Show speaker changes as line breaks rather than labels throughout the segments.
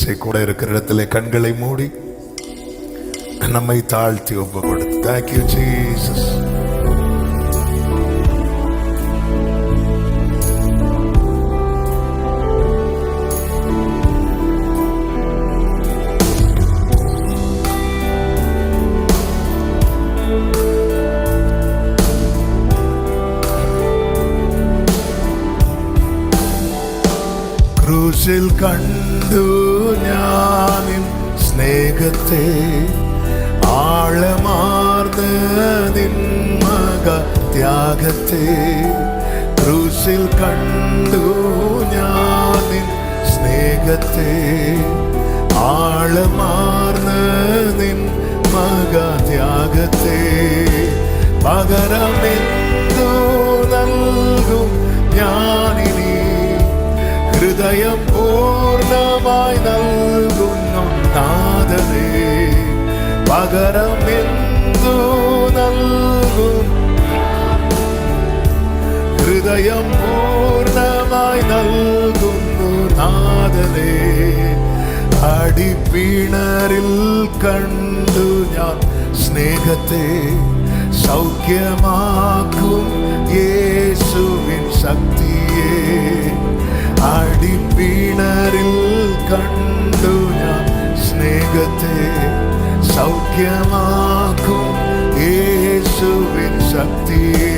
கூட இருக்கிற இடத்துல கண்களை மூடி நம்மை தாழ்த்தி ஒப்பு கொடுத்து, Thank you Jesus. ക്രൂശിൽ കണ്ടു ഞാനിൻ സ്നേഹത്തെ, ആഴമാർന്ന നിൻ മഹത്യാഗത്തെ. ക്രൂശിൽ കണ്ടു ഞാനിൻ സ്നേഹത്തെ, ആഴമാർന്ന നിൻ മഹത്യാഗത്തെ. പകരമെന്തു നൽകും ഞാനിനി, ഹൃദയം പൂർണ്ണമായി നൽകുന്നു നാഥനേ. പകരമെന്തു നൽകും, ഹൃദയം പൂർണ്ണമായി നൽകുന്നു നാഥനേ. അടിപ്പിണറിൽ കണ്ടു ഞാൻ സ്നേഹത്തെ, സൗഖ്യമാക്കും യേശുവിൻ ശക്തിയെ. അടിപ്പിണറിൽ കണ്ടു ഞാൻ സ്നേഹത്തെ, സൗഖ്യമാക്കും യേശുവിൻ ശക്തിയെ.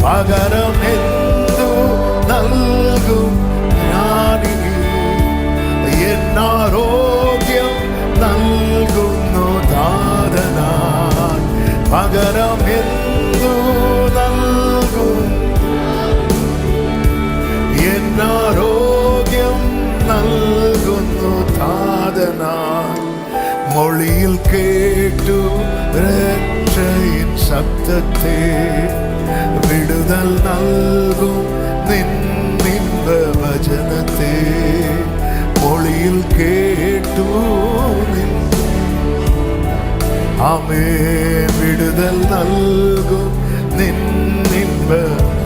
പകരമെന്തു നൽകും ഞാനിനി, എന്നാരോഗ്യം നൽകുന്നു നാഥനായി. പകരമെന്തു നൽകും, എന്നാരോഗ്യം നൽകുന്നു നാഥനായി. മൊഴിയിൽ കേട്ടു രക്ഷയിൻ ശബ്ദത്തെ, വിടുതൽ നൽകും നിന്നിൻപ വചനത്തെ. മൊഴിയിൽ കേട്ടു ആമേൻ, വിടുതൽ നൽകും നിന്നിൻപ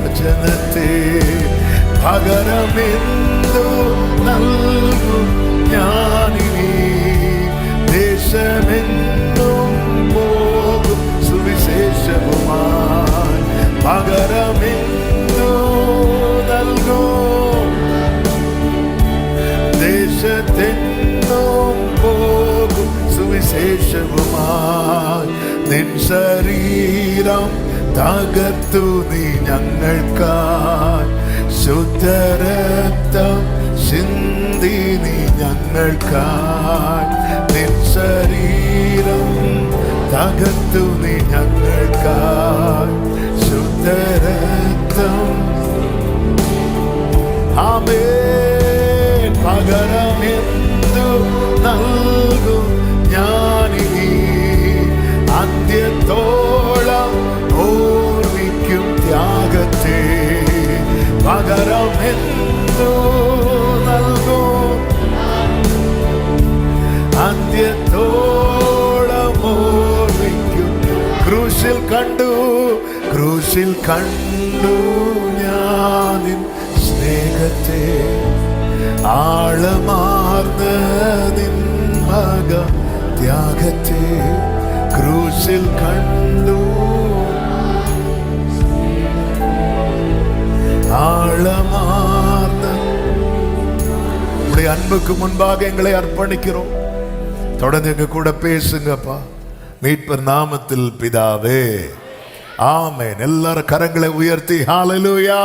വചനത്തെ. പകരമെന്തു നൽകും ഞാനിനി, ദേശമെന്നും പോകും സുവിശേഷവുമായി. പകരമെന്തു നൽകും, ദേശത്തെന്നും പോകും സുവിശേഷവുമായി. നിൻ ശരീരം തകർത്തു നീ ഞങ്ങൾക്കായി, ശുദ്ധരക്തം ചിന്തി നീ ഞങ്ങൾക്കായി. നിൻ ശരീരം തകർത്തു നീ ഞങ്ങൾക്കായി, ശുദ്ധരക്തം. ആമേൻ. പകരമെന്തു നൽകും ഞാനിനി, അന്ത്യത്തോളം ഓർമ്മിക്കും ത്യാഗത്തെ. പകരമെന്തു നൽകും, അന്ത്യത്തോളം ഓർമ്മിക്കും. ക്രൂശിൽ കണ്ടു, ക്രൂശിൽ കണ്ടു ഞാനിൻ സ്നേഹത്തെ, ആഴമാർന്ന നിൻ മഹത്യാഗത്തെ. ക്രൂശിൽ കണ്ടു, ஆழமார்ந்த உடைய அன்புக்கு முன்பாக எங்களை அர்ப்பணிக்கிறோம். தொடர்ந்து எங்க கூட பேசுங்கப்பா, மீட்பர் நாமத்தில் பிதாவே, ஆமென். எல்லாரும் கரங்களை உயர்த்தி ஹalleluya.